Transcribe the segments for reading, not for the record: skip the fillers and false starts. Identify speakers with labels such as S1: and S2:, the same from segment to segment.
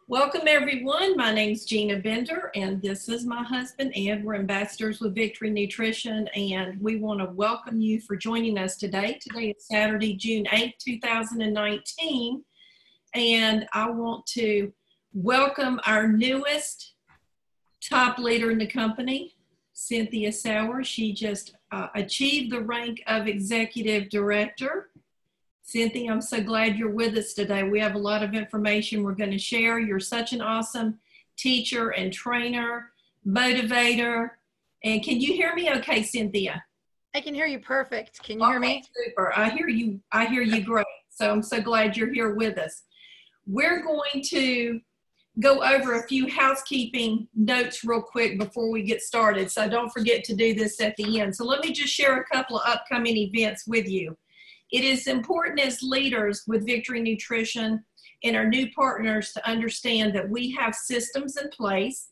S1: Welcome everyone. My name's Gina Bender and this is my husband Ed. We're ambassadors with Victory Nutrition and we want to welcome you for joining us today. Today is Saturday, June 8th, 2019. And I want to welcome our newest top leader in the company, Cynthia Sauer. She just achieved the rank of Executive Director. Cynthia, I'm so glad you're with us today. We have a lot of information we're going to share. You're such an awesome teacher and trainer, motivator. And can you hear me okay, Cynthia?
S2: I can hear you perfect. Can you hear me?
S1: Super. I hear you great. So I'm so glad you're here with us. We're going to go over a few housekeeping notes real quick before we get started. So don't forget to do this at the end. So let me just share a couple of upcoming events with you. It is important as leaders with Victory Nutrition and our new partners to understand that we have systems in place.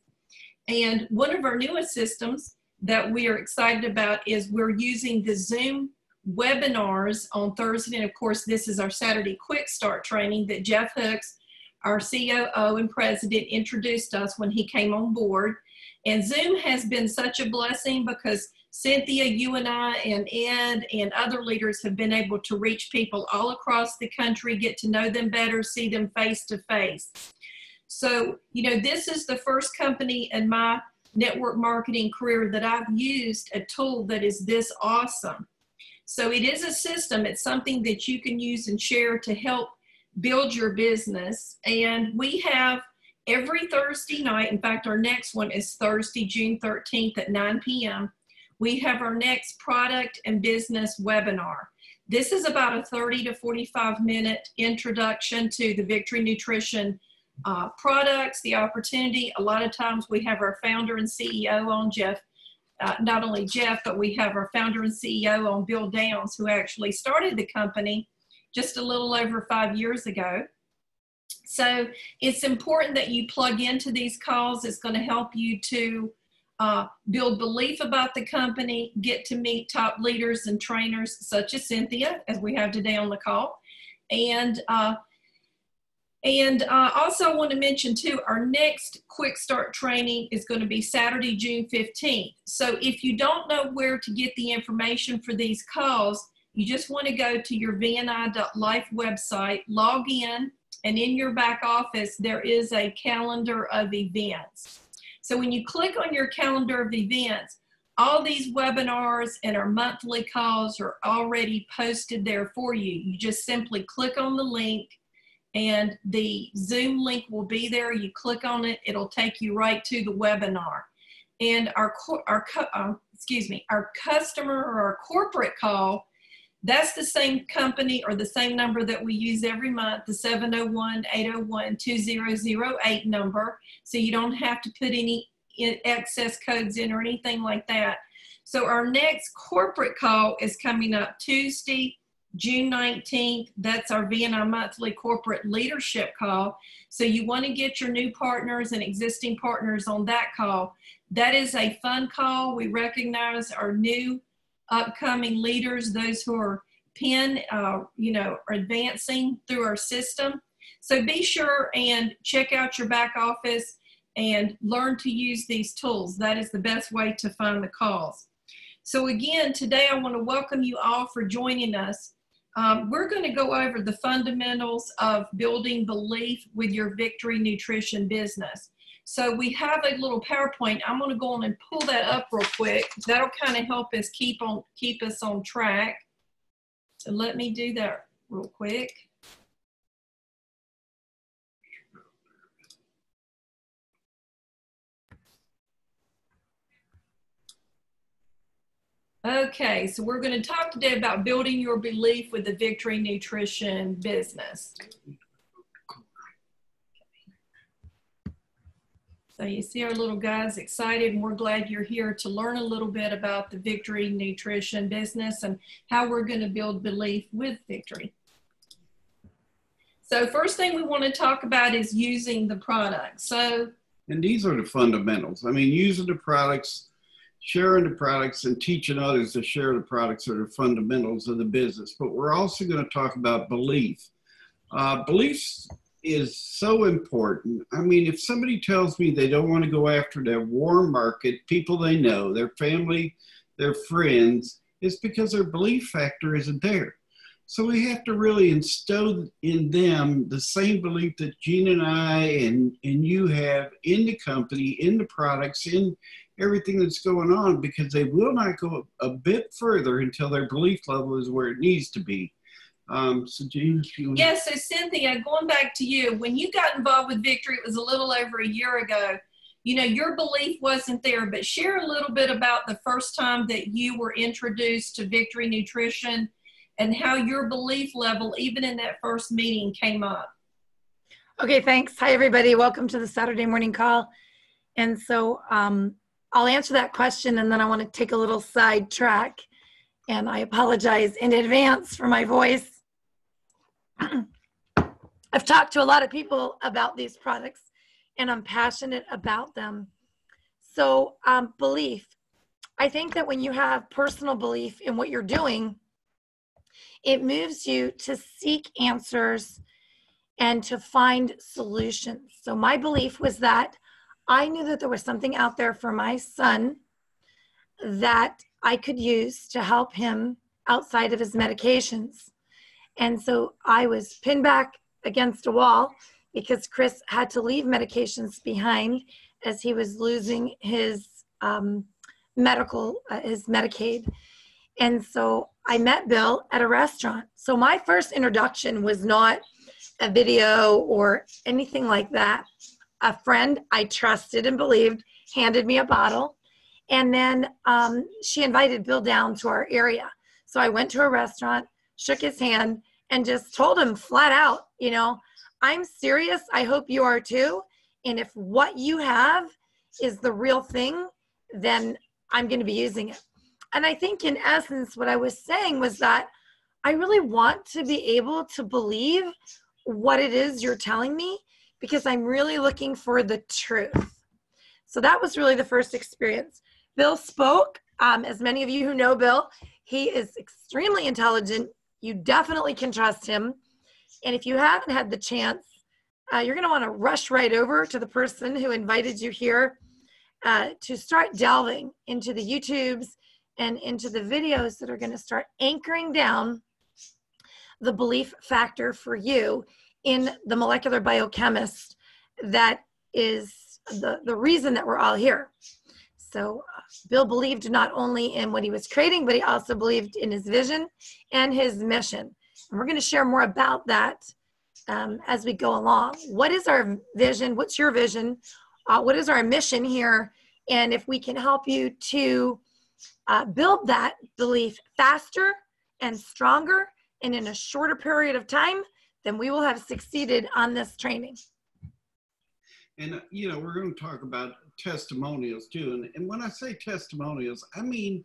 S1: And one of our newest systems that we are excited about is we're using the Zoom webinars on Thursday. And of course, this is our Saturday Quick Start training that Jeff Hooks, our COO and president, introduced us when he came on board. And Zoom has been such a blessing because Cynthia, you and I, and Ed, and other leaders have been able to reach people all across the country, get to know them better, see them face to face. So, you know, this is the first company in my network marketing career that I've used a tool that is this awesome. So it is a system. It's something that you can use and share to help build your business. And we have every Thursday night, in fact, our next one is Thursday, June 13th at 9 p.m., we have our next product and business webinar. This is about a 30 to 45 minute introduction to the Victory Nutrition products, the opportunity. A lot of times we have our founder and CEO on, Jeff, not only Jeff, but we have our founder and CEO on, Bill Downs, who actually started the company just a little over 5 years ago. So it's important that you plug into these calls. It's going to help you to build belief about the company, get to meet top leaders and trainers such as Cynthia, as we have today on the call. And also I want to mention too, our next Quick Start training is going to be Saturday, June 15th. So if you don't know where to get the information for these calls, you just want to go to your vni.life website, log in, and in your back office, there is a calendar of events. So when you click on your calendar of events, all these webinars and our monthly calls are already posted there for you. You just simply click on the link and the Zoom link will be there. You click on it, it'll take you right to the webinar. And our customer or our corporate call, that's the same company or the same number that we use every month, the 701-801-2008 number. So you don't have to put any excess codes in or anything like that. So our next corporate call is coming up Tuesday, June 19th. That's our VNI monthly corporate leadership call. So you want to get your new partners and existing partners on that call. That is a fun call. We recognize our new upcoming leaders, those who are are advancing through our system. So be sure and check out your back office and learn to use these tools. That is the best way to find the calls. So again, today I want to welcome you all for joining us. We're going to go over the fundamentals of building belief with your Victory Nutrition business. So we have a little PowerPoint. I'm going to go on and pull that up real quick. That'll kind of help us keep us on track. So let me do that real quick. Okay, so we're going to talk today about building your belief with the Victory Nutrition business. So you see our little guys excited, and we're glad you're here to learn a little bit about the Victory Nutrition business and how we're going to build belief with Victory. So first thing we want to talk about is using the product.
S3: And these are the fundamentals. I mean, using the products, sharing the products, and teaching others to share the products are the fundamentals of the business. But we're also going to talk about belief. Beliefs is so important. I mean, if somebody tells me they don't want to go after their warm market, people they know, their family, their friends, it's because their belief factor isn't there. So we have to really instill in them the same belief that Gina and I and you have in the company, in the products, in everything that's going on, because they will not go a bit further until their belief level is where it needs to be. So Gina, if you...
S1: Yeah, so Cynthia, going back to you, when you got involved with Victory, it was a little over a year ago. You know, your belief wasn't there, but share a little bit about the first time that you were introduced to Victory Nutrition and how your belief level, even in that first meeting, came up.
S2: Okay, thanks. Hi, everybody. Welcome to the Saturday morning call. And so I'll answer that question, and then I want to take a little sidetrack. And I apologize in advance for my voice. I've talked to a lot of people about these products, and I'm passionate about them. So belief. I think that when you have personal belief in what you're doing, it moves you to seek answers and to find solutions. So my belief was that I knew that there was something out there for my son that I could use to help him outside of his medications. And so I was pinned back against a wall because Chris had to leave medications behind as he was losing his Medicaid. And so I met Bill at a restaurant. So my first introduction was not a video or anything like that. A friend I trusted and believed handed me a bottle. And then she invited Bill down to our area. So I went to a restaurant, shook his hand, and just told him flat out, you know, I'm serious. I hope you are too. And if what you have is the real thing, then I'm going to be using it. And I think in essence, what I was saying was that I really want to be able to believe what it is you're telling me, because I'm really looking for the truth. So that was really the first experience. Bill spoke. As many of you who know Bill, he is extremely intelligent. You definitely can trust him. And if you haven't had the chance, you're going to want to rush right over to the person who invited you here to start delving into the YouTubes and into the videos that are going to start anchoring down the belief factor for you in the molecular biochemist that is the reason that we're all here. So Bill believed not only in what he was creating, but he also believed in his vision and his mission. And we're going to share more about that as we go along. What is our vision? What's your vision? What is our mission here? And if we can help you to build that belief faster and stronger and in a shorter period of time, then we will have succeeded on this training.
S3: And, you know, we're going to talk about testimonials too. And when I say testimonials, I mean,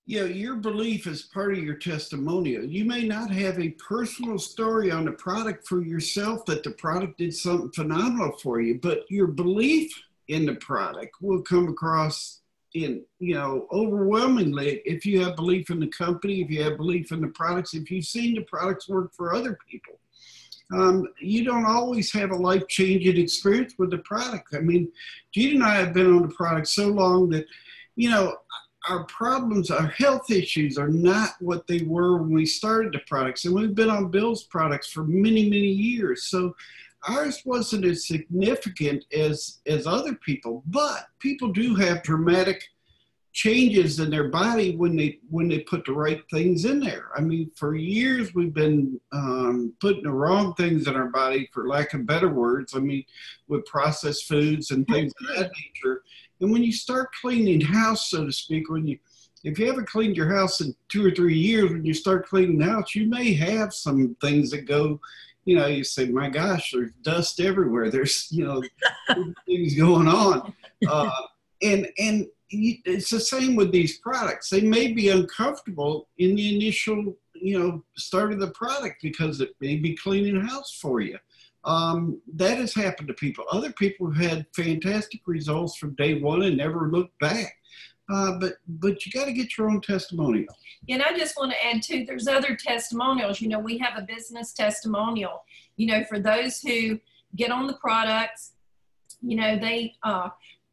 S3: you know, your belief is part of your testimonial. You may not have a personal story on the product for yourself that the product did something phenomenal for you, but your belief in the product will come across in, you know, overwhelmingly if you have belief in the company, if you have belief in the products, if you've seen the products work for other people. You don't always have a life-changing experience with the product. I mean, Gina and I have been on the product so long that, you know, our problems, our health issues are not what they were when we started the products. And we've been on Bill's products for many, many years. So ours wasn't as significant as other people, but people do have dramatic changes in their body when they put the right things in there. I mean, for years we've been putting the wrong things in our body, for lack of better words. I mean, with processed foods and things of that nature. And when you start cleaning house, so to speak, if you haven't cleaned your house in 2 or 3 years, when you start cleaning the house, you may have some things that go, you know, you say, my gosh, there's dust everywhere. There's, you know, things going on. And it's the same with these products. They may be uncomfortable in the initial, you know, start of the product because it may be cleaning the house for you. That has happened to people. Other people have had fantastic results from day one and never looked back. But you got to get your own testimonial.
S1: And I just want to add too, there's other testimonials. You know, we have a business testimonial, you know, for those who get on the products, you know, they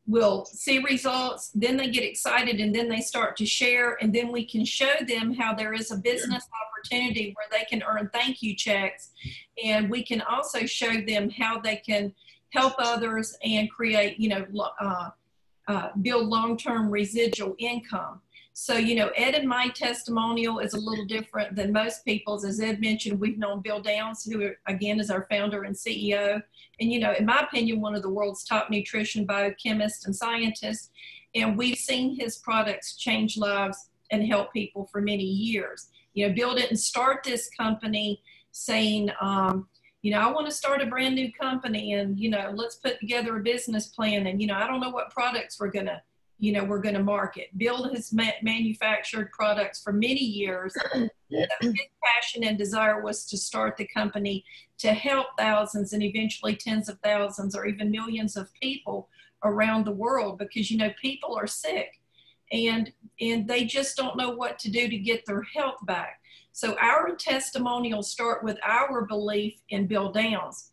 S1: will see results, then they get excited, and then they start to share, and then we can show them how there is a business opportunity where they can earn thank you checks. And we can also show them how they can help others and create, you know, build long-term residual income. So, you know, Ed and my testimonial is a little different than most people's. As Ed mentioned, we've known Bill Downs, who again is our founder and CEO. And, you know, in my opinion, one of the world's top nutrition biochemists and scientists. And we've seen his products change lives and help people for many years. You know, Bill didn't start this company saying, you know, I want to start a brand new company and, you know, let's put together a business plan. And, you know, I don't know what products we're going to, you know, we're going to market. Bill has manufactured products for many years. His passion and desire was to start the company to help thousands and eventually tens of thousands or even millions of people around the world, because, you know, people are sick and they just don't know what to do to get their health back. So our testimonials start with our belief in Bill Downs.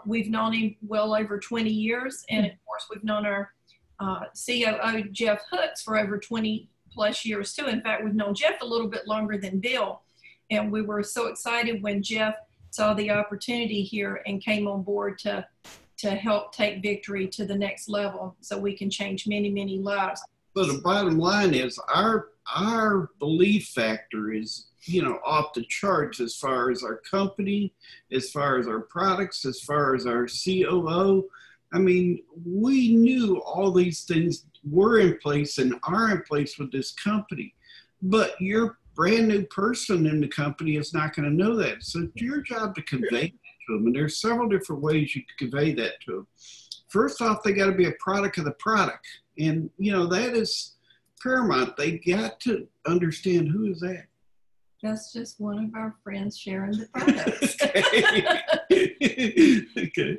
S1: We've known him well over 20 years. And of course, we've known our COO, Jeff Hooks, for over 20 plus years too. In fact, we've known Jeff a little bit longer than Bill. And we were so excited when Jeff saw the opportunity here and came on board to help take Victory to the next level so we can change many, many lives.
S3: So the bottom line is our belief factor is, you know, off the charts as far as our company, as far as our products, as far as our COO. I mean, we knew all these things were in place and are in place with this company, but your brand new person in the company is not going to know that. So it's your job to convey that to them. And there's several different ways you can convey that to them. First off, they got to be a product of the product. And, you know, that is paramount. They got to understand, who is that?
S1: That's just one of our friends sharing the products.
S3: Okay.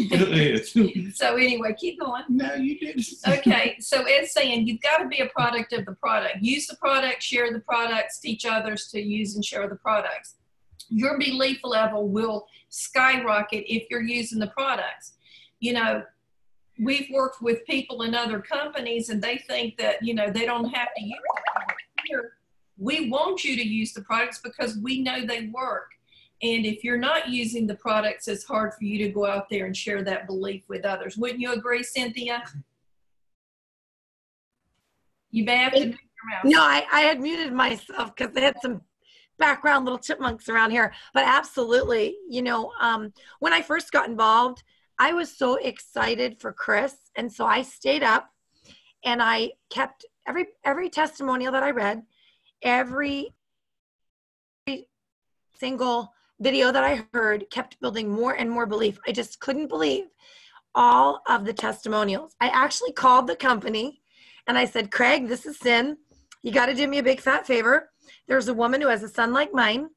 S3: Go ahead.
S1: So anyway, keep going.
S3: No, you did.
S1: Okay. So Ed's saying you've got to be a product of the product. Use the product, share the products, teach others to use and share the products. Your belief level will skyrocket if you're using the products. You know, we've worked with people in other companies and they think that, you know, they don't have to use it. Here, we want you to use the products because we know they work. And if you're not using the products, it's hard for you to go out there and share that belief with others. Wouldn't you agree, Cynthia? You may have to mute your mouth.
S2: No, I had muted myself because they had some background little chipmunks around here. But absolutely, you know, when I first got involved, I was so excited for Chris. And so I stayed up and I kept every testimonial that I read, every single video that I heard kept building more and more belief. I just couldn't believe all of the testimonials. I actually called the company and I said, Craig, this is Cyn. You got to do me a big fat favor. There's a woman who has a son like mine.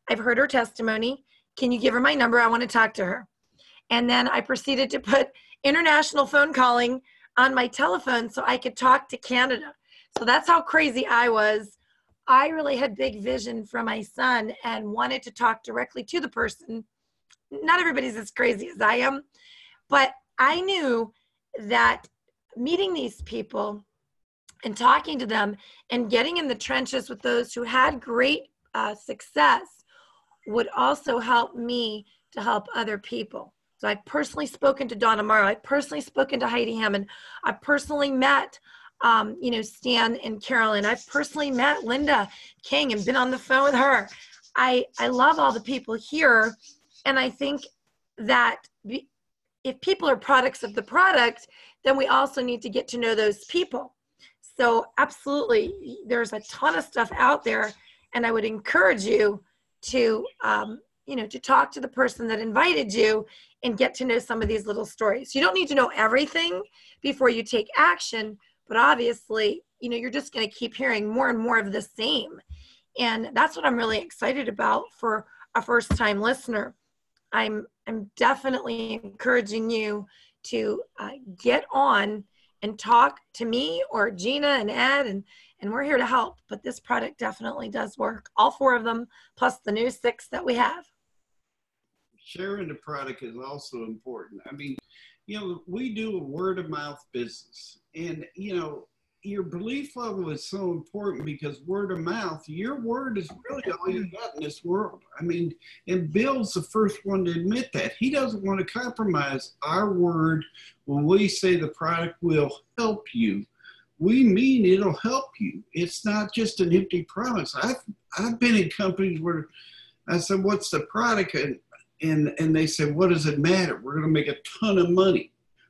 S2: I've heard her testimony. Can you give her my number? I want to talk to her. And then I proceeded to put international phone calling on my telephone so I could talk to Canada. So that's how crazy I was. I really had big vision for my son and wanted to talk directly to the person. Not everybody's as crazy as I am, but I knew that meeting these people and talking to them and getting in the trenches with those who had great success would also help me to help other people. So I've personally spoken to Donna Morrow. I've personally spoken to Heidi Hammond. I've personally met you know, Stan and Carolyn. I've personally met Linda King and been on the phone with her. I love all the people here. And I think that if people are products of the product, then we also need to get to know those people. So absolutely, there's a ton of stuff out there. And I would encourage you to, you know, to talk to the person that invited you and get to know some of these little stories. You don't need to know everything before you take action. But obviously, you know, you're just going to keep hearing more and more of the same. And that's what I'm really excited about for a first-time listener. I'm definitely encouraging you to get on and talk to me or Gina and Ed, and we're here to help. But this product definitely does work. All 4 of them, plus the new 6 that we have.
S3: Sharing the product is also important. I mean, you know, we do a word of mouth business, and, you know, your belief level is so important because word of mouth, your word is really all you got in this world. I mean, and Bill's the first one to admit that. He doesn't want to compromise our word when we say the product will help you. We mean it'll help you. It's not just an empty promise. I've been in companies where I said, what's the product? And they said, what does it matter? We're going to make a ton of money.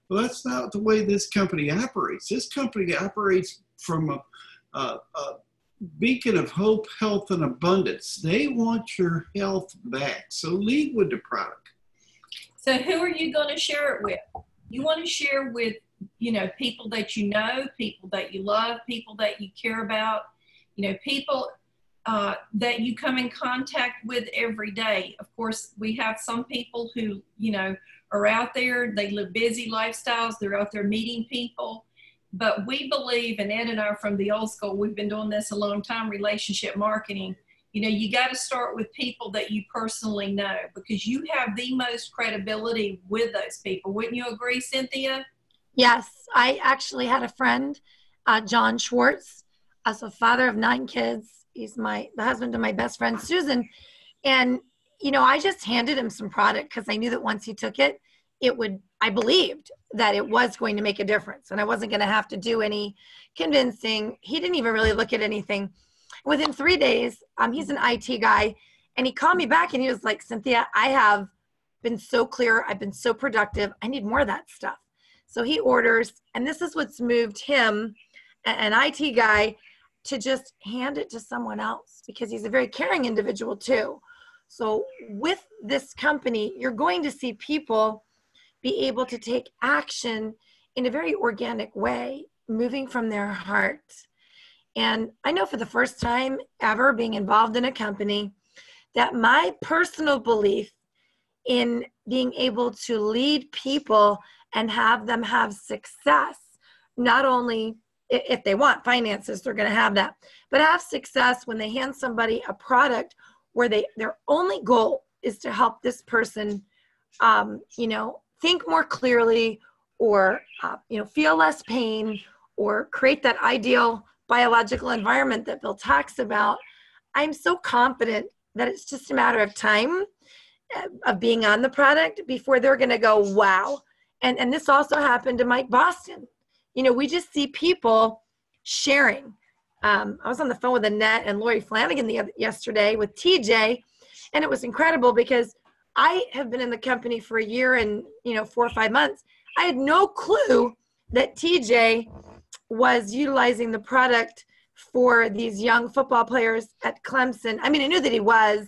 S3: Well, that's not the way this company operates. This company operates from a beacon of hope, health, and abundance. They want your health back. So lead with the product.
S1: So who are you going to share it with? You want to share with, you know, people that you know, people that you love, people that you care about, you know, people that you come in contact with every day. Of course, we have some people who, you know, are out there, they live busy lifestyles, they're out there meeting people. But we believe, and Ed and I are from the old school, we've been doing this a long time, relationship marketing. You know, you got to start with people that you personally know because you have the most credibility with those people. Wouldn't you agree, Cynthia?
S2: Yes, I actually had a friend, John Schwartz, as a father of 9 kids. He's the husband of my best friend, Susan. And, you know, I just handed him some product because I knew that once he took it, I believed that it was going to make a difference and I wasn't going to have to do any convincing. He didn't even really look at anything. Within 3 days, he's an IT guy, and he called me back and he was like, Cynthia, I have been so clear. I've been so productive. I need more of that stuff. So he orders, and this is what's moved him, an IT guy, to just hand it to someone else because he's a very caring individual too. So with this company, you're going to see people be able to take action in a very organic way, moving from their heart. And I know for the first time ever being involved in a company that my personal belief in being able to lead people and have them have success, not only if they want finances, they're going to have that, but have success when they hand somebody a product where their only goal is to help this person, you know, think more clearly or, you know, feel less pain or create that ideal biological environment that Bill talks about. I'm so confident that it's just a matter of time of being on the product before they're going to go, wow. And this also happened to Mike Boston. You know, we just see people sharing. I was on the phone with Annette and Lori Flanagan yesterday with TJ, and it was incredible because I have been in the company for a year and, you know, 4 or 5 months. I had no clue that TJ was utilizing the product for these young football players at Clemson. I mean, I knew that he was,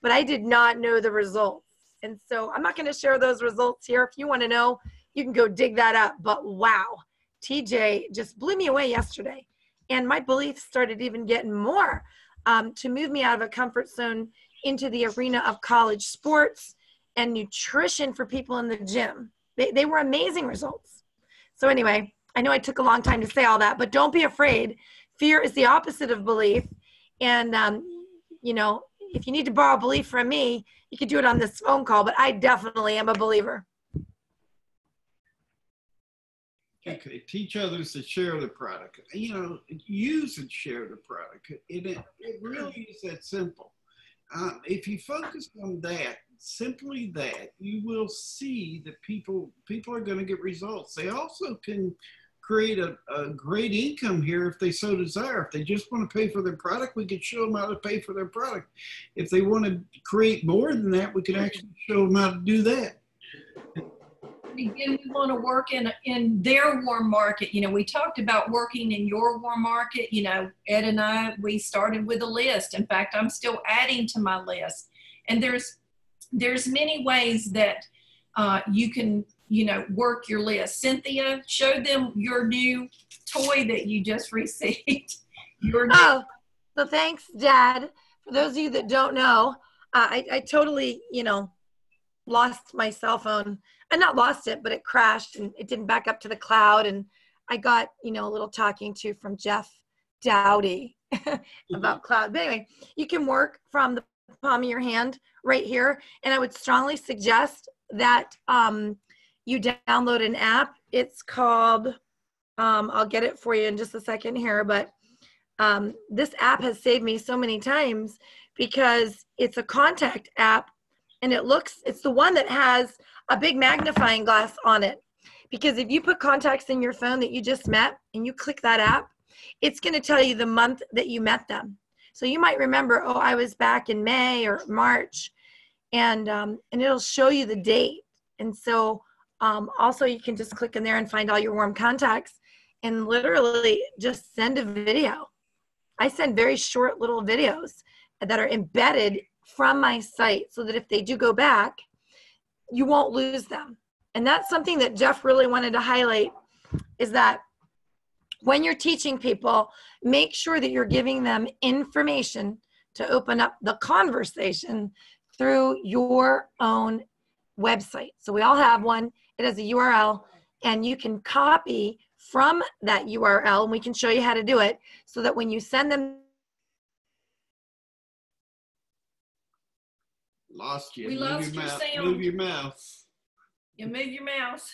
S2: but I did not know the results. And so I'm not going to share those results here. If you want to know, you can go dig that up. But wow, TJ just blew me away yesterday. And my beliefs started even getting more to move me out of a comfort zone into the arena of college sports and nutrition for people in the gym. They were amazing results. So anyway, I know I took a long time to say all that, but don't be afraid. Fear is the opposite of belief. And, you know, if you need to borrow belief from me, you could do it on this phone call, but I definitely am a believer.
S3: Okay, teach others to share the product. You know, use and share the product. It really is that simple. If you focus on that, simply that, you will see that people are going to get results. They also can create a great income here if they so desire. If they just want to pay for their product, we could show them how to pay for their product. If they want to create more than that, we could actually show them how to do that.
S1: Again, we want to work in their warm market. You know, we talked about working in your warm market. You know, Ed and I, we started with a list. In fact, I'm still adding to my list. And there's many ways that you can, you know, work your list. Cynthia, show them your new toy that you just received.
S2: Oh, so thanks, Dad. For those of you that don't know, I totally, you know, lost my cell phone. I not lost it, but it crashed and it didn't back up to the cloud. And I got, you know, a little talking to from Jeff Dowdy about cloud. But anyway, you can work from the palm of your hand right here. And I would strongly suggest that you download an app. It's called, I'll get it for you in just a second here, but this app has saved me so many times because it's a contact app, and it's the one that has a big magnifying glass on it. Because if you put contacts in your phone that you just met and you click that app, it's going to tell you the month that you met them. So you might remember, oh, I was back in May or March, and it'll show you the date. And so also you can just click in there and find all your warm contacts and literally just send a video. I send very short little videos that are embedded from my site so that if they do go back, you won't lose them. And that's something that Jeff really wanted to highlight, is that when you're teaching people, make sure that you're giving them information to open up the conversation through your own website. So we all have one. It has a URL, and you can copy from that URL, and we can show you how to do it so that when you send them.
S3: Lost you.
S1: We lost your sound.
S3: Move your mouse.
S1: You move your mouse.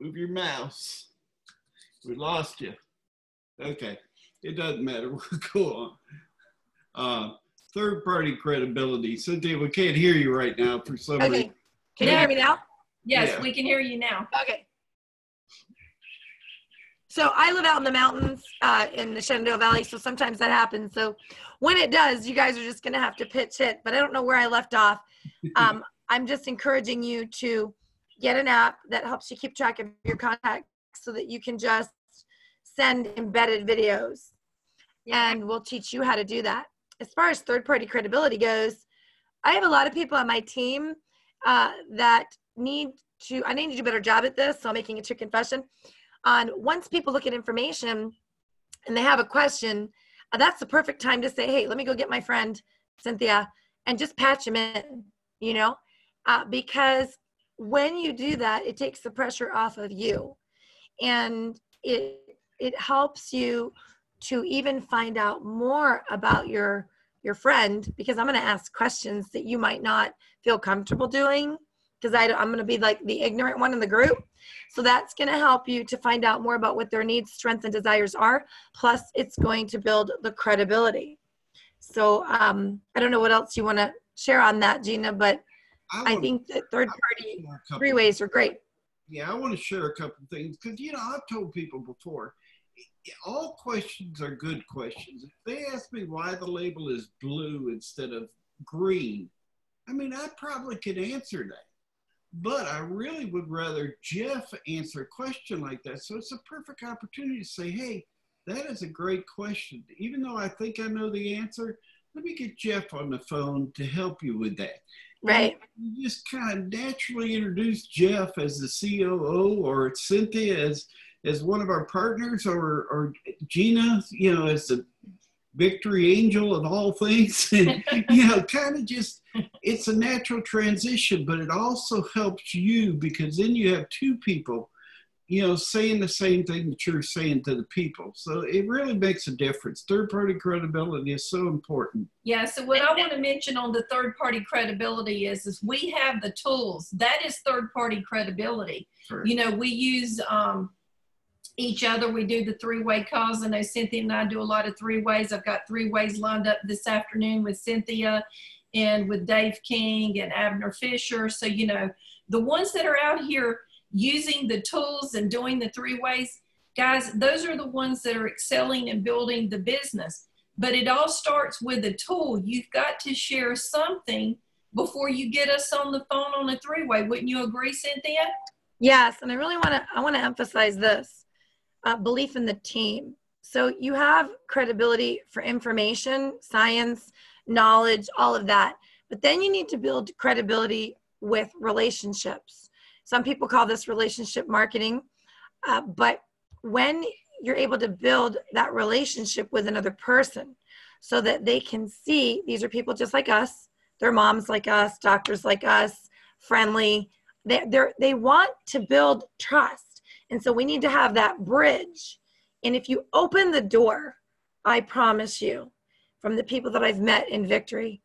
S3: Move your mouse. We lost you. Okay. It doesn't matter. We'll go on. Third-party credibility. Cynthia, we can't hear you right now for some reason.
S2: Okay. Can you hear me now?
S1: Yes,
S3: Yeah.
S1: we can hear you now.
S2: Okay. So I live out in the mountains in the Shenandoah Valley, so sometimes that happens. So when it does, you guys are just going to have to pitch hit, but I don't know where I left off. I'm just encouraging you to get an app that helps you keep track of your contacts so that you can just send embedded videos, and we'll teach you how to do that. As far as third-party credibility goes, I have a lot of people on my team that I need to do a better job at this, so I'm making a true confession. Once people look at information and they have a question, that's the perfect time to say, hey, let me go get my friend Cynthia and just patch them in, you know, because when you do that, it takes the pressure off of you, and it helps you to even find out more about your friend, because I'm going to ask questions that you might not feel comfortable doing, because I'm going to be like the ignorant one in the group. So that's going to help you to find out more about what their needs, strengths, and desires are. Plus, it's going to build the credibility. So I don't know what else you want to share on that, Gina, but I think that third-party three-ways are great.
S3: Yeah, I want to share a couple of things because, you know, I've told people before, all questions are good questions. If they ask me why the label is blue instead of green, I mean, I probably could answer that. But I really would rather Jeff answer a question like that. So it's a perfect opportunity to say, hey, that is a great question. Even though I think I know the answer, let me get Jeff on the phone to help you with that.
S2: Right.
S3: You just kind of naturally introduce Jeff as the COO, or Cynthia as one of our partners, or Gina, you know, as the victory angel of all things. And, you know, kind of just, it's a natural transition, but it also helps you because then you have two people, you know, saying the same thing that you're saying to the people. So it really makes a difference. Third-party credibility is so important.
S1: Yeah, so what I want to mention on the third-party credibility is we have the tools. That is third-party credibility. Sure. You know, we use each other. We do the three-way calls. I know Cynthia and I do a lot of three-ways. I've got three-ways lined up this afternoon with Cynthia and with Dave King and Abner Fisher. So, you know, the ones that are out here using the tools and doing the three-ways, guys, those are the ones that are excelling and building the business. But it all starts with a tool. You've got to share something before you get us on the phone on a three-way. Wouldn't you agree, Cynthia?
S2: Yes, and I really want to emphasize this, belief in the team. So you have credibility for information, science, knowledge, all of that. But then you need to build credibility with relationships. Some people call this relationship marketing, but when you're able to build that relationship with another person so that they can see these are people just like us, they're moms like us, doctors like us, friendly, They want to build trust. And so we need to have that bridge. And if you open the door, I promise you, from the people that I've met in Victory,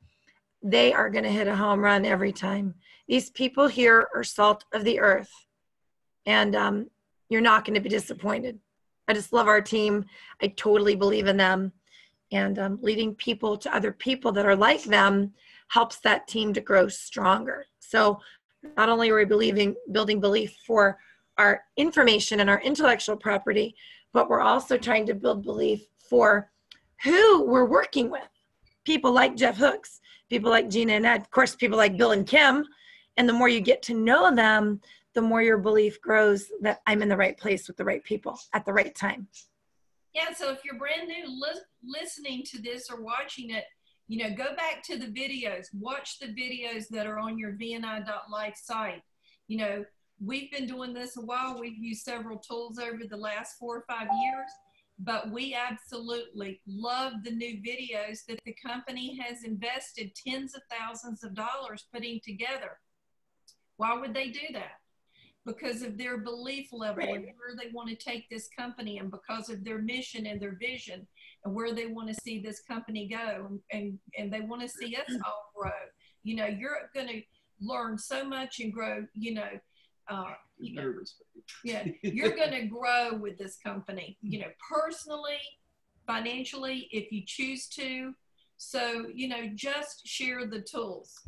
S2: they are going to hit a home run every time. These people here are salt of the earth. And you're not going to be disappointed. I just love our team. I totally believe in them. And leading people to other people that are like them helps that team to grow stronger. So not only are we building belief for our information and our intellectual property, but we're also trying to build belief for who we're working with. People like Jeff Hooks, people like Gina and Ed, of course, people like Bill and Kim. And the more you get to know them, the more your belief grows that I'm in the right place with the right people at the right time.
S1: Yeah, so if you're brand new listening to this or watching it, you know, go back to the videos, watch the videos that are on your VNI.life site. You know, we've been doing this a while. We've used several tools over the last 4 or 5 years, but we absolutely love the new videos that the company has invested tens of thousands of dollars putting together. Why would they do that? Because of their belief level and where they want to take this company, and because of their mission and their vision and where they want to see this company go, and they want to see us all grow. You know, you're going to learn so much and grow, yeah, you're going to grow with this company, you know, personally, financially, if you choose to. So, you know, just share the tools.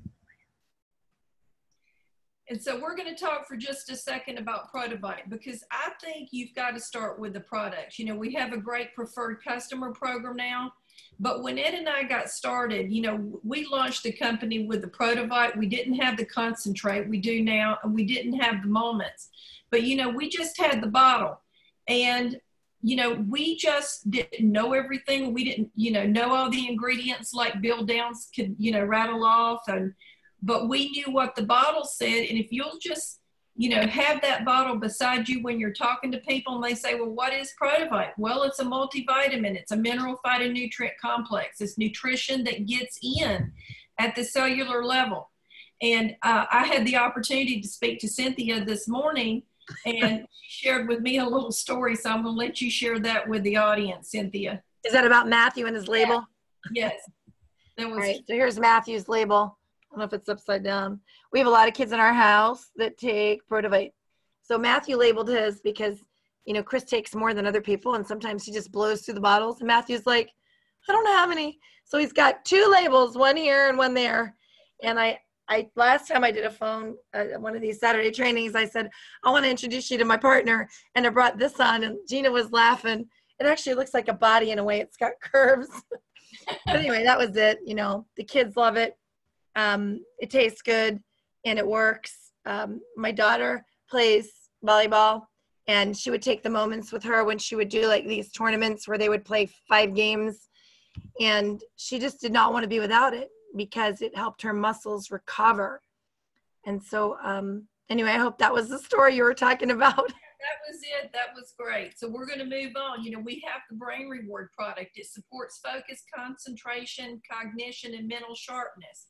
S1: And so we're going to talk for just a second about Protovite, because I think you've got to start with the products. You know, we have a great preferred customer program now, but when Ed and I got started, you know, we launched the company with the Protovite. We didn't have the concentrate. We do now, and we didn't have the moments. But, you know, we just had the bottle. And, you know, we just didn't know everything. We didn't, you know all the ingredients like Bill Downs could, you know, rattle off. But we knew what the bottle said. And if you'll just, you know, have that bottle beside you when you're talking to people and they say, well, what is Protovite? Well, it's a multivitamin. It's a mineral phytonutrient complex. It's nutrition that gets in at the cellular level. And I had the opportunity to speak to Cynthia this morning, and she shared with me a little story. So I'm going to let you share that with the audience, Cynthia.
S2: Is that about Matthew and his label?
S1: Yes. That was
S2: all right. So here's Matthew's label. I don't know if it's upside down. We have a lot of kids in our house that take Protovite. So Matthew labeled his because, you know, Chris takes more than other people, and sometimes he just blows through the bottles. And Matthew's like, I don't have any. So he's got 2 labels, one here and one there. And I last time I did a phone, one of these Saturday trainings, I said, I want to introduce you to my partner. And I brought this on, and Gina was laughing. It actually looks like a body in a way. It's got curves. But anyway, that was it. You know, the kids love it. It tastes good and it works. My daughter plays volleyball, and she would take the moments with her when she would do like these tournaments where they would play 5 games, and she just did not want to be without it because it helped her muscles recover. And so, anyway, I hope that was the story you were talking about.
S1: That was it. That was great. So we're going to move on. You know, we have the Brain Reward product. It supports focus, concentration, cognition, and mental sharpness.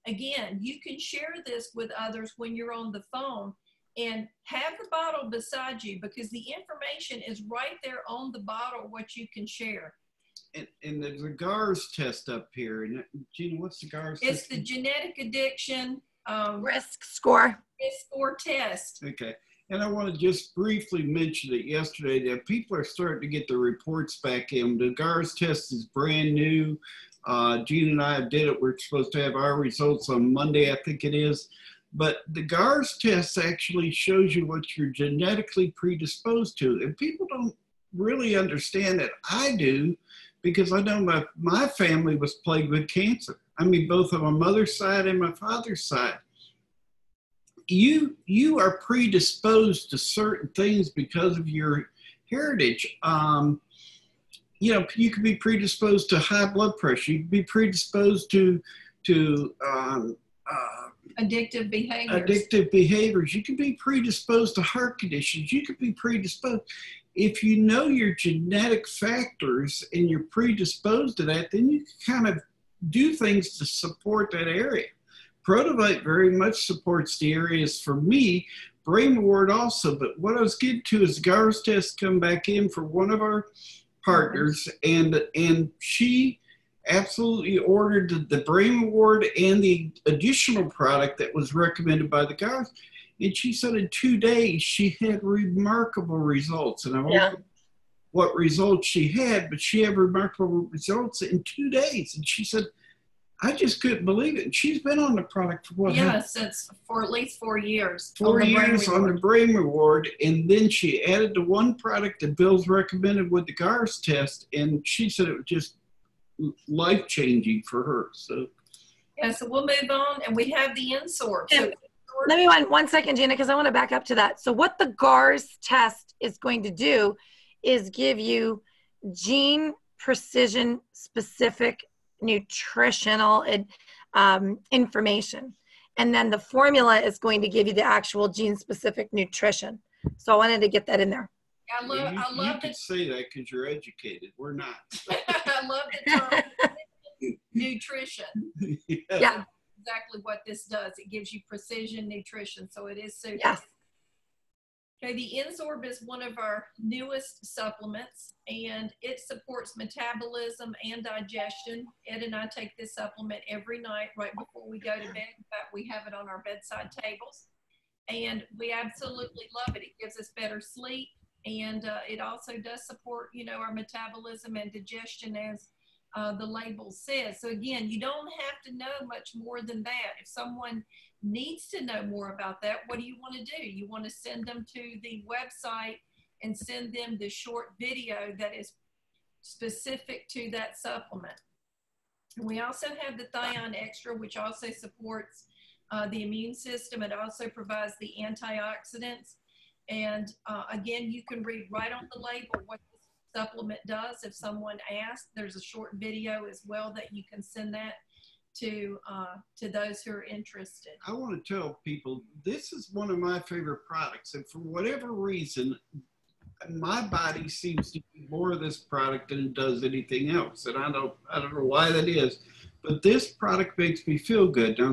S1: Again, you can share this with others when you're on the phone, and have the bottle beside you, because the information is right there on the bottle, what you can share.
S3: And there's a GARS test up here. And Gina, what's the GARS test?
S1: It's the genetic addiction
S2: risk score
S1: test.
S3: Okay. And I want to just briefly mention it yesterday that people are starting to get the reports back in. The GARS test is brand new. Gina and I did it. We're supposed to have our results on Monday, I think it is. But the GARS test actually shows you what you're genetically predisposed to. And people don't really understand that. I do, because I know my family was plagued with cancer. I mean, both on my mother's side and my father's side. You are predisposed to certain things because of your heritage. You know, you could be predisposed to high blood pressure. You could be predisposed to
S1: addictive behaviors.
S3: Addictive behaviors. You could be predisposed to heart conditions. You could be predisposed. If you know your genetic factors and you're predisposed to that, then you can kind of do things to support that area. Protovite very much supports the areas for me, brain reward also. But what I was getting to is GARS test come back in for one of our partners, and she absolutely ordered the brain reward and the additional product that was recommended by the GARS. And she said in 2 days she had remarkable results. And I won't know what results she had, but she had remarkable results in 2 days. And she said, I just couldn't believe it. And she's been on the product for what?
S1: Yeah, since for at least 4 years.
S3: 4 years on the brain reward. And then she added the one product that Bill's recommended with the GARS test. And she said it was just life-changing for her. So
S1: yeah, so we'll move on. And we have the N-Sorb. So
S2: let me one second, Gina, because I want to back up to that. So what the GARS test is going to do is give you gene precision specific nutritional information. And then the formula is going to give you the actual gene specific nutrition. So I wanted to get that in there.
S1: I love
S3: you can say that because you're educated. We're not.
S1: I love the term nutrition.
S2: Yeah.
S1: Exactly what this does. It gives you precision nutrition. So it is super.
S2: Yes.
S1: Okay, the N-Sorb is one of our newest supplements, and it supports metabolism and digestion. Ed and I take this supplement every night right before we go to bed. In fact, we have it on our bedside tables, and we absolutely love it. It gives us better sleep, and it also does support, you know, our metabolism and digestion as the label says. So again, you don't have to know much more than that. If someone needs to know more about that, what do you want to do? You want to send them to the website and send them the short video that is specific to that supplement. And we also have the Thion Extra, which also supports the immune system. It also provides the antioxidants. And again, you can read right on the label what the supplement does. If someone asks, there's a short video as well that you can send that to those who are interested.
S3: I want to tell people this is one of my favorite products, and for whatever reason, my body seems to do more of this product than it does anything else, and I don't know why that is, but this product makes me feel good. Now,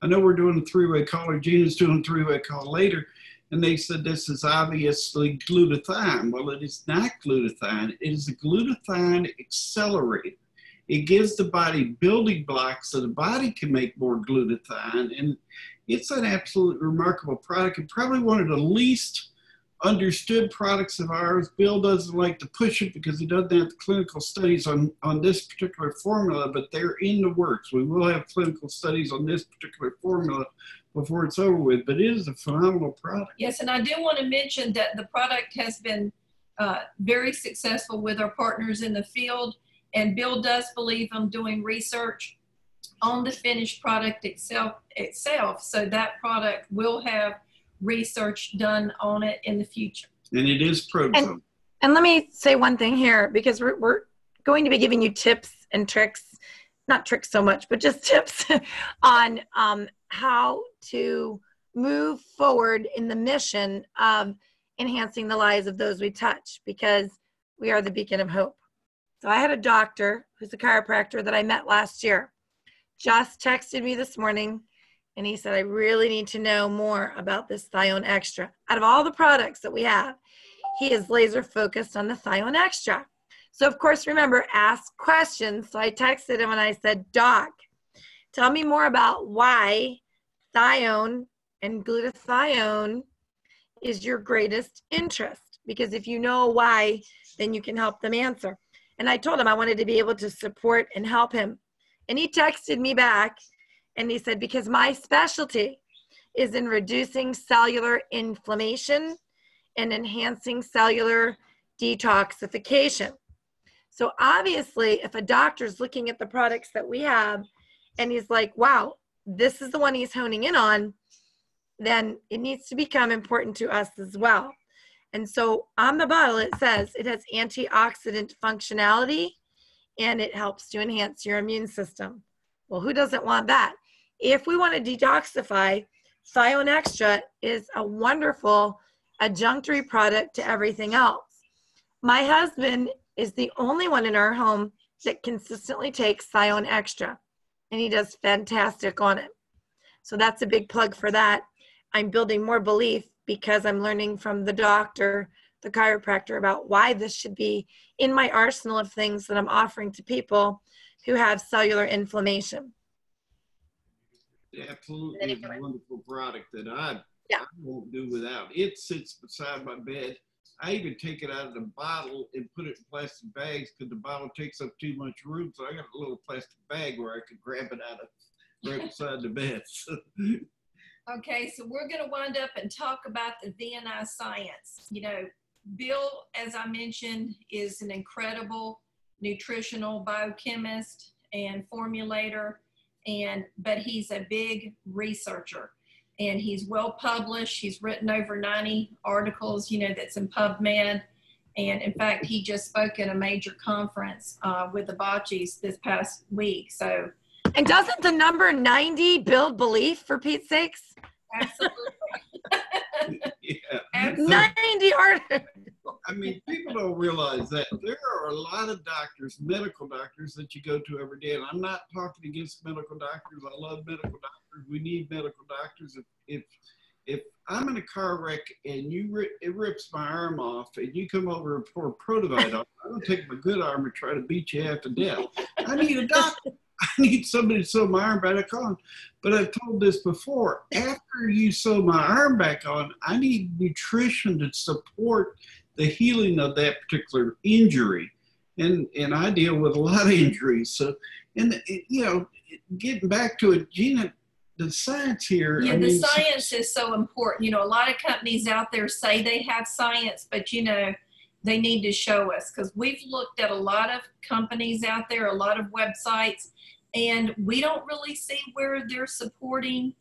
S3: I know we're doing a three-way call, or Gina's doing a three-way call later, and they said this is obviously glutathione. Well, it is not glutathione. It is a glutathione accelerator. It gives the body building blocks so the body can make more glutathione. And it's an absolutely remarkable product, and probably one of the least understood products of ours. Bill doesn't like to push it because he doesn't have the clinical studies on this particular formula, but they're in the works. We will have clinical studies on this particular formula before it's over with, but it is a phenomenal product.
S1: Yes, and I do want to mention that the product has been very successful with our partners in the field. And Bill does believe I'm doing research on the finished product itself, so that product will have research done on it in the future.
S3: And it is protein.
S2: And let me say one thing here, because we're going to be giving you tips and tricks, not tricks so much, but just tips on how to move forward in the mission of enhancing the lives of those we touch, because we are the beacon of hope. So I had a doctor who's a chiropractor that I met last year, just texted me this morning, and he said, I really need to know more about this Thion Extra. Out of all the products that we have, he is laser focused on the Thion Extra. So of course, remember, ask questions. So I texted him and I said, Doc, tell me more about why Thion and glutathione is your greatest interest. Because if you know why, then you can help them answer. And I told him I wanted to be able to support and help him. And he texted me back and he said, because my specialty is in reducing cellular inflammation and enhancing cellular detoxification. So obviously, if a doctor's looking at the products that we have and he's like, wow, this is the one he's honing in on, then it needs to become important to us as well. And so on the bottle, it says it has antioxidant functionality and it helps to enhance your immune system. Well, who doesn't want that? If we want to detoxify, Thion Extra is a wonderful adjunctory product to everything else. My husband is the only one in our home that consistently takes Thion Extra, and he does fantastic on it. So that's a big plug for that. I'm building more belief because I'm learning from the doctor, the chiropractor, about why this should be in my arsenal of things that I'm offering to people who have cellular inflammation.
S3: Absolutely, it's a wonderful product that I won't do without. It sits beside my bed. I even take it out of the bottle and put it in plastic bags because the bottle takes up too much room. So I got a little plastic bag where I could grab it out of right beside the bed.
S1: Okay, so we're going to wind up and talk about the VNI science. You know, Bill, as I mentioned, is an incredible nutritional biochemist and formulator, but he's a big researcher, and he's well published. He's written over 90 articles, you know, that's in PubMed. And in fact, he just spoke at a major conference with the Bocce's this past week. So,
S2: and doesn't the number 90 build belief, for Pete's sakes?
S1: Absolutely.
S3: Yeah.
S1: Absolutely.
S2: 90 articles.
S3: I mean, people don't realize that there are a lot of doctors, medical doctors, that you go to every day. And I'm not talking against medical doctors. I love medical doctors. We need medical doctors. If I'm in a car wreck and it rips my arm off and you come over and pour Protivite on, I'm going to take my good arm and try to beat you half to death. I need a doctor. I need somebody to sew my arm back on. But I've told this before. After you sew my arm back on, I need nutrition to support the healing of that particular injury. And I deal with a lot of injuries. So, and you know, getting back to it, Gina, the science here.
S1: Yeah, the science is so important. You know, a lot of companies out there say they have science, but you know, they need to show us, because we've looked at a lot of companies out there, a lot of websites, and we don't really see where they're supporting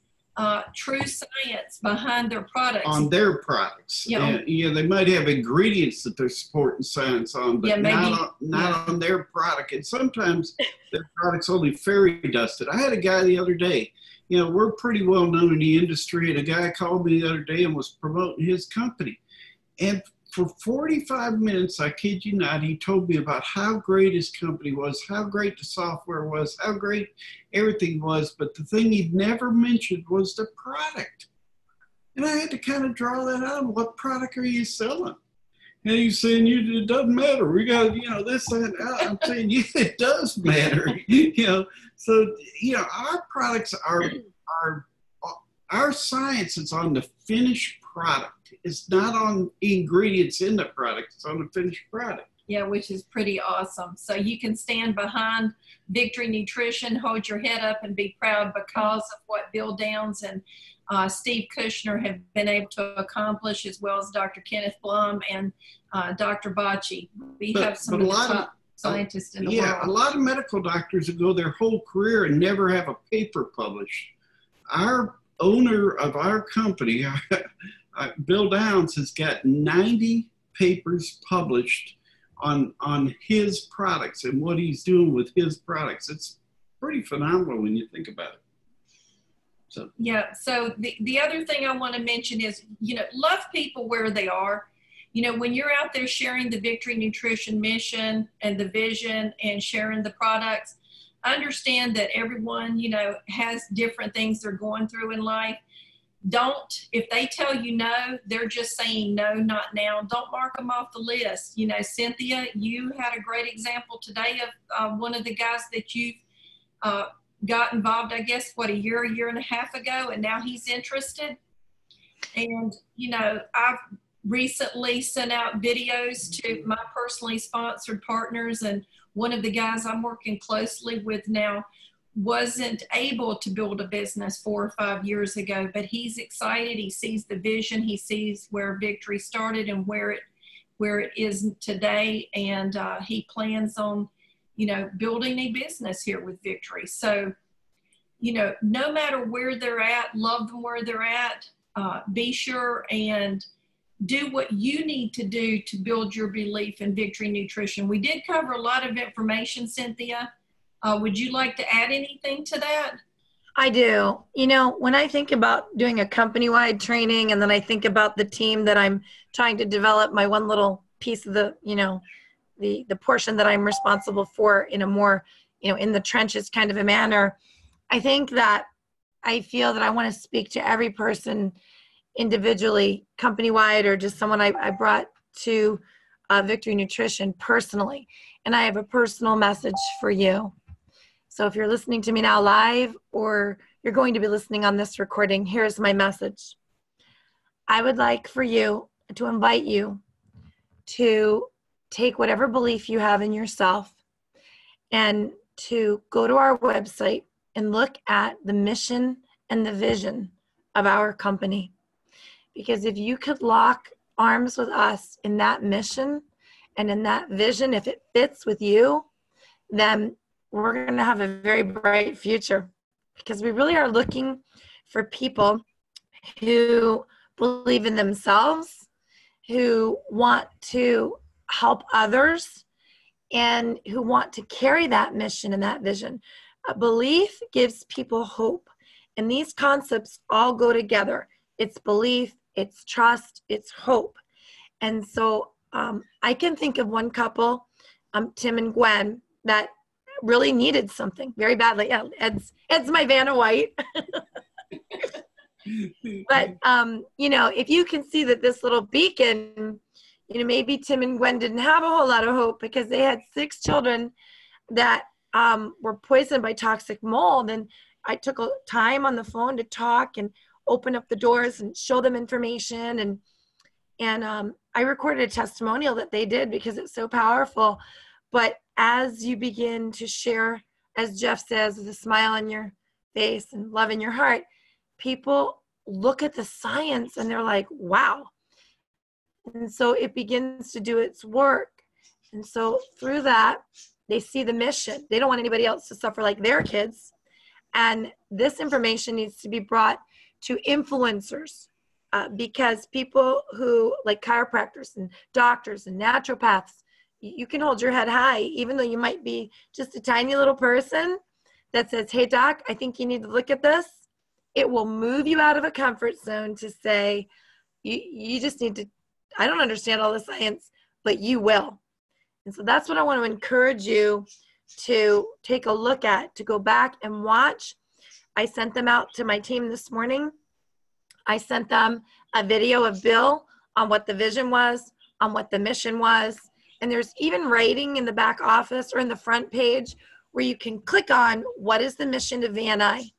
S1: true science behind their products.
S3: On their products. Yeah, they might have ingredients that they're supporting science on, but not on their product. And sometimes their product's only fairy dusted. I had a guy the other day, you know, we're pretty well known in the industry, and a guy called me the other day and was promoting his company. And for 45 minutes, I kid you not, he told me about how great his company was, how great the software was, how great everything was. But the thing he'd never mentioned was the product. And I had to kind of draw that out. What product are you selling? And he's saying, it doesn't matter. We got, you know, this and that. I'm saying, yeah, it does matter. You know, so, you know, our products our science is on the finished product. It's not on ingredients in the product. It's on the finished product.
S1: Yeah, which is pretty awesome. So you can stand behind Victory Nutrition, hold your head up, and be proud because of what Bill Downs and Steve Kushner have been able to accomplish, as well as Dr. Kenneth Blum and Dr. Bocce. We have some of the top scientists in the world.
S3: Yeah, a lot of medical doctors that go their whole career and never have a paper published. Our owner of our company, Bill Downs, has got 90 papers published on his products and what he's doing with his products. It's pretty phenomenal when you think about it. So
S1: yeah, so the other thing I want to mention is, you know, love people where they are. You know, when you're out there sharing the Victory Nutrition mission and the vision and sharing the products, understand that everyone, you know, has different things they're going through in life. If they tell you no, they're just saying no, not now. Don't mark them off the list. You know, Cynthia, you had a great example today of one of the guys that you've got involved, I guess, a year and a half ago, and now he's interested. And, you know, I've recently sent out videos to my personally sponsored partners, and one of the guys I'm working closely with now wasn't able to build a business 4 or 5 years ago, but he's excited. He sees the vision. He sees where Victory started and where it is today. And he plans on, you know, building a business here with Victory. So, you know, no matter where they're at, love them where they're at. Be sure and do what you need to do to build your belief in Victory Nutrition. We did cover a lot of information, Cynthia. Would you like to add anything to that?
S2: I do. You know, when I think about doing a company-wide training, and then I think about the team that I'm trying to develop, my one little piece of the, you know, the portion that I'm responsible for in a more, you know, in the trenches kind of a manner, I think that I feel that I want to speak to every person individually, company-wide, or just someone I brought to Victory Nutrition personally. And I have a personal message for you. So if you're listening to me now live, or you're going to be listening on this recording, here's my message. I would like for you to invite you to take whatever belief you have in yourself and to go to our website and look at the mission and the vision of our company. Because if you could lock arms with us in that mission and in that vision, if it fits with you, then we're going to have a very bright future. Because we really are looking for people who believe in themselves, who want to help others, and who want to carry that mission and that vision. A belief gives people hope. And these concepts all go together. It's belief, it's trust, it's hope. And so I can think of one couple, Tim and Gwen, that really needed something very badly. Yeah, Ed's my Vanna White. But, you know, if you can see that this little beacon, you know, maybe Tim and Gwen didn't have a whole lot of hope because they had 6 children that were poisoned by toxic mold. And I took a time on the phone to talk and open up the doors and show them information. And I recorded a testimonial that they did because it's so powerful. But as you begin to share, as Jeff says, with a smile on your face and love in your heart, people look at the science and they're like, wow. And so it begins to do its work. And so through that, they see the mission. They don't want anybody else to suffer like their kids. And this information needs to be brought to influencers because people who, like chiropractors and doctors and naturopaths, you can hold your head high, even though you might be just a tiny little person that says, hey, doc, I think you need to look at this. It will move you out of a comfort zone to say, you just need to, I don't understand all the science, but you will. And so that's what I want to encourage you to take a look at, to go back and watch. I sent them out to my team this morning. I sent them a video of Bill on what the vision was, on what the mission was. And there's even writing in the back office or in the front page where you can click on what is the mission of VNI.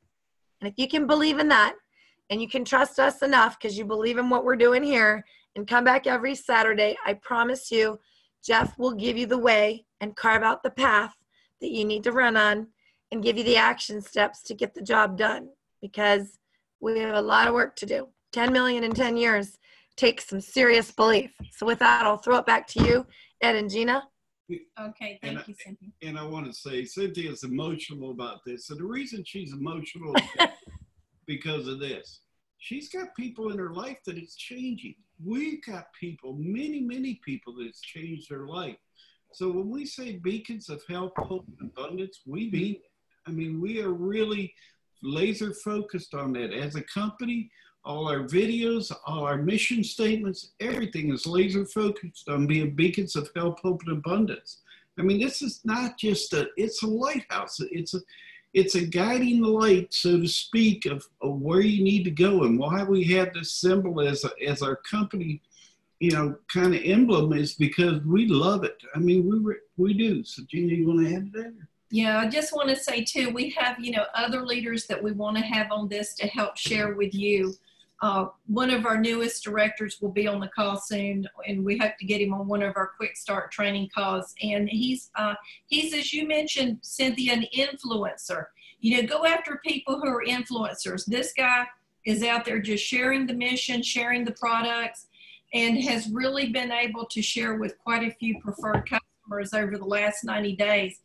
S2: And if you can believe in that and you can trust us enough because you believe in what we're doing here and come back every Saturday, I promise you, Jeff will give you the way and carve out the path that you need to run on and give you the action steps to get the job done, because we have a lot of work to do. 10 million in 10 years takes some serious belief. So with that, I'll throw it back to you, Ed and Gina.
S1: Okay, thank you, Cynthia.
S3: And I want to say, Cynthia's emotional about this. And the reason she's emotional is because of this. She's got people in her life that it's changing. We've got people, many, many people that it's changed their life. So when we say beacons of health, hope, and abundance, we mean it. I mean, we are really laser focused on that. As a company, all our videos, all our mission statements, everything is laser focused on being beacons of health, hope, and abundance. I mean, this is not just it's a lighthouse. It's a guiding light, so to speak, of where you need to go and why we have this symbol as our company, you know, kind of emblem is because we love it. I mean, we do. So Gina, you want to add to that?
S1: Yeah, I just want to say too, we have, you know, other leaders that we want to have on this to help share with you. One of our newest directors will be on the call soon, and we hope to get him on one of our quick start training calls. And he's as you mentioned, Cynthia, an influencer. You know, go after people who are influencers. This guy is out there just sharing the mission, sharing the products, and has really been able to share with quite a few preferred customers over the last 90 days.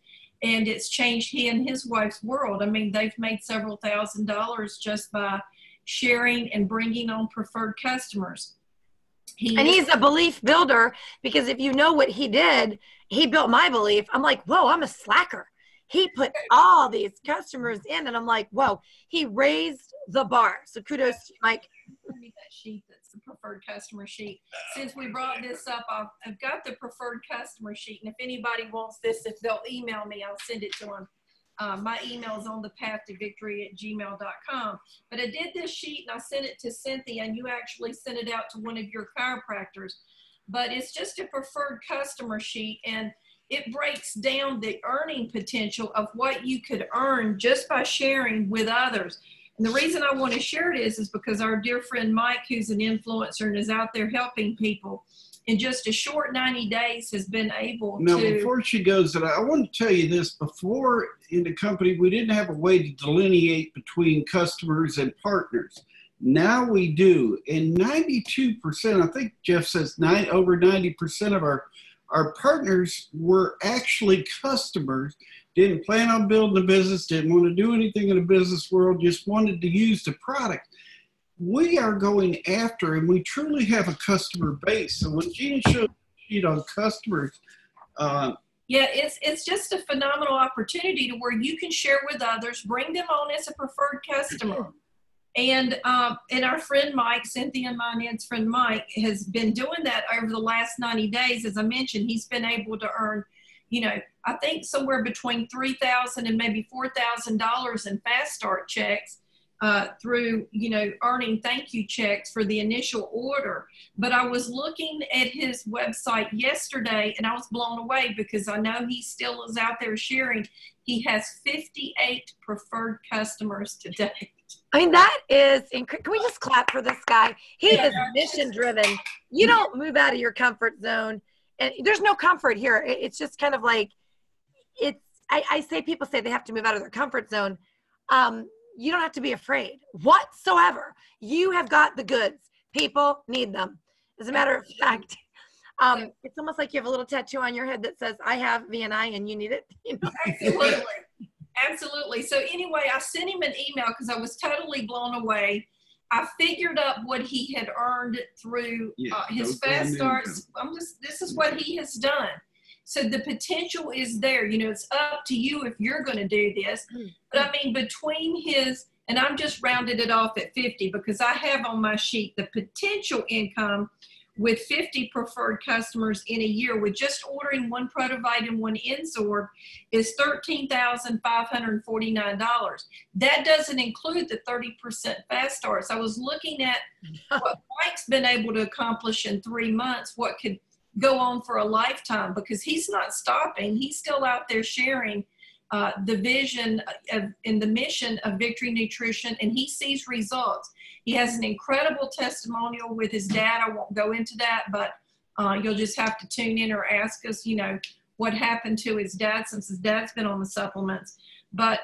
S1: And it's changed he and his wife's world. I mean, they've made several $1,000s just by sharing and bringing on preferred customers.
S2: He's a belief builder, because if you know what he did, he built my belief. I'm like, whoa, I'm a slacker. He put all these customers in, and I'm like, whoa, he raised the bar. So kudos to Mike.
S1: That sheet, that's the preferred customer sheet. Since we brought this up, I've got the preferred customer sheet, and if anybody wants this, if they'll email me, I'll send it to them. my email is on the path to victory@gmail.com. But I did this sheet and I sent it to Cynthia, and you actually sent it out to one of your chiropractors. But it's just a preferred customer sheet, and it breaks down the earning potential of what you could earn just by sharing with others. And the reason I want to share it is because our dear friend Mike, who's an influencer and is out there helping people, in just a short 90 days has been able to.
S3: Now, before she goes, I want to tell you this. Before in the company, we didn't have a way to delineate between customers and partners. Now we do. And 92%, I think Jeff says over 90% of our partners were actually customers, didn't plan on building a business, didn't want to do anything in the business world, just wanted to use the product. We are going after, and we truly have a customer base. So when Gina showed a sheet on customers,
S1: yeah, it's just a phenomenal opportunity to where you can share with others, bring them on as a preferred customer. And our friend Mike, Cynthia and my Ned's friend Mike, has been doing that over the last 90 days. As I mentioned, he's been able to earn, you know, I think somewhere between $3,000 and maybe $4,000 in fast start checks through, you know, earning thank you checks for the initial order. But I was looking at his website yesterday and I was blown away because I know he still is out there sharing. He has 58 preferred customers today.
S2: I mean, that is incredible. Can we just clap for this guy? He is mission driven. You don't move out of your comfort zone. And there's no comfort here. It's just kind of like, people say they have to move out of their comfort zone. You don't have to be afraid whatsoever. You have got the goods. People need them. As a matter of fact, it's almost like you have a little tattoo on your head that says, I have VNI and you need it. You know?
S1: Absolutely. Absolutely. So anyway, I sent him an email because I was totally blown away. I figured up what he had earned through his fast starts. This is what he has done. So the potential is there. You know, it's up to you if you're going to do this. But I mean, between his, and I'm just rounded it off at 50 because I have on my sheet the potential income with 50 preferred customers in a year with just ordering one Protovite and one N-Sorb is $13,549. That doesn't include the 30% fast starts. I was looking at what Mike's been able to accomplish in 3 months, what could go on for a lifetime, because he's not stopping. He's still out there sharing the vision and the mission of Victory Nutrition, and he sees results. He has an incredible testimonial with his dad. I won't go into that, but you'll just have to tune in or ask us, you know, what happened to his dad since his dad's been on the supplements. But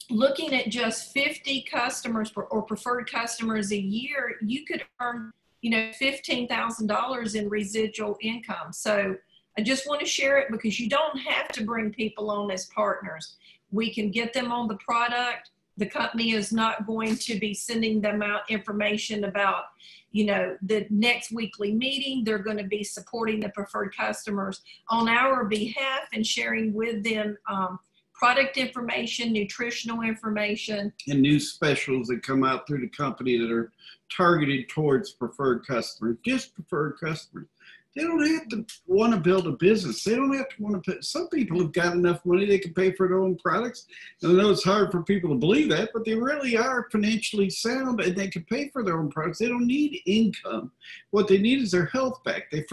S1: looking at just 50 customers or preferred customers a year, you could earn, you know, $15,000 in residual income. So I just want to share it because you don't have to bring people on as partners. We can get them on the product. The company is not going to be sending them out information about, you know, the next weekly meeting. They're going to be supporting the preferred customers on our behalf and sharing with them product information, nutritional information.
S3: And new specials that come out through the company that are targeted towards preferred customers, just preferred customers. They don't have to want to build a business. They don't have to want to pay. Some people have got enough money they can pay for their own products. And I know it's hard for people to believe that, but they really are financially sound and they can pay for their own products. They don't need income. What they need is their health back. They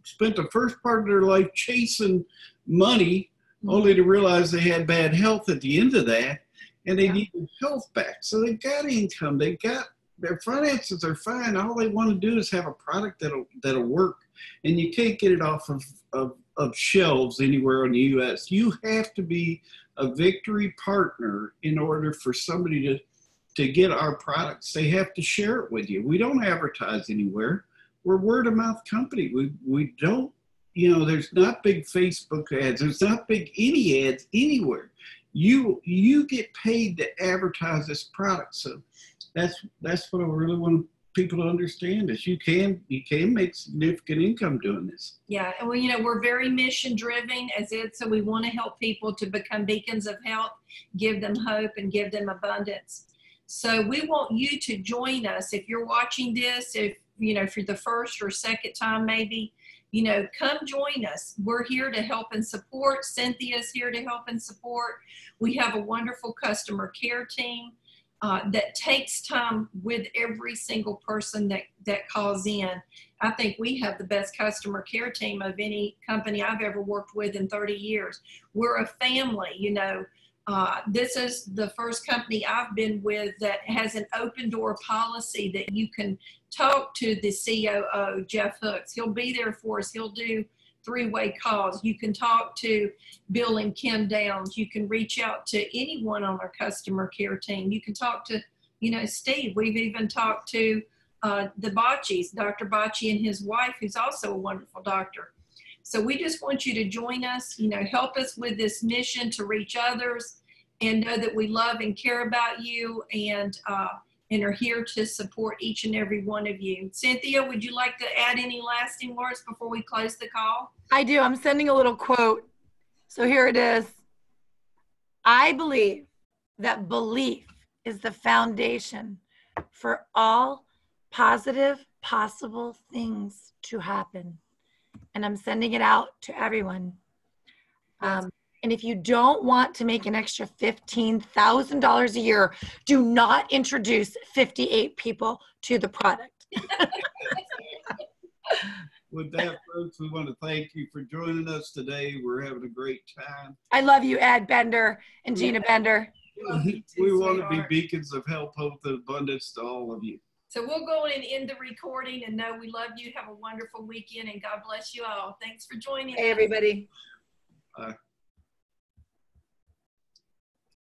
S3: spent the first part of their life chasing money, only to realize they had bad health at the end of that, and they need their health back. So they've got income. They've got their finances are fine. All they want to do is have a product that'll work. And you can't get it off of shelves anywhere in the U.S. You have to be a Victory partner in order for somebody to get our products. They have to share it with you. We don't advertise anywhere. We're a word of mouth company. We don't, you know, there's not big Facebook ads. There's not big any ads anywhere. You get paid to advertise this product. So that's what I really want people to understand is you can make significant income doing this.
S1: Yeah, and you know, we're very mission driven so we want to help people to become beacons of health, give them hope and give them abundance. So we want you to join us. If you're watching this, if you know, for the first or second time maybe, you know, come join us. We're here to help and support. Cynthia's here to help and support. We have a wonderful customer care team that takes time with every single person that calls in. I think we have the best customer care team of any company I've ever worked with in 30 years. We're a family, you know. This is the first company I've been with that has an open door policy that you can talk to the COO, Jeff Hooks. He'll be there for us. He'll do three-way calls. You can talk to Bill and Kim Downs. You can reach out to anyone on our customer care team. You can talk to, you know, Steve. We've even talked to the Bocci's, Dr. Bocci and his wife, who's also a wonderful doctor. So we just want you to join us, you know, help us with this mission to reach others and know that we love and care about you and are here to support each and every one of you. Cynthia, would you like to add any lasting words before we close the call?
S2: I do. I'm sending a little quote. So here it is. I believe that belief is the foundation for all positive possible things to happen. And I'm sending it out to everyone. And if you don't want to make an extra $15,000 a year, do not introduce 58 people to the product.
S3: With that, folks, we want to thank you for joining us today. We're having a great time.
S2: I love you, Ed Bender and Gina Bender.
S3: We want to be beacons of help, hope, and abundance to all of you.
S1: So we'll go and end the recording and know we love you. Have a wonderful weekend and God bless you all. Thanks for joining us.
S2: Hey, everybody.
S3: Bye.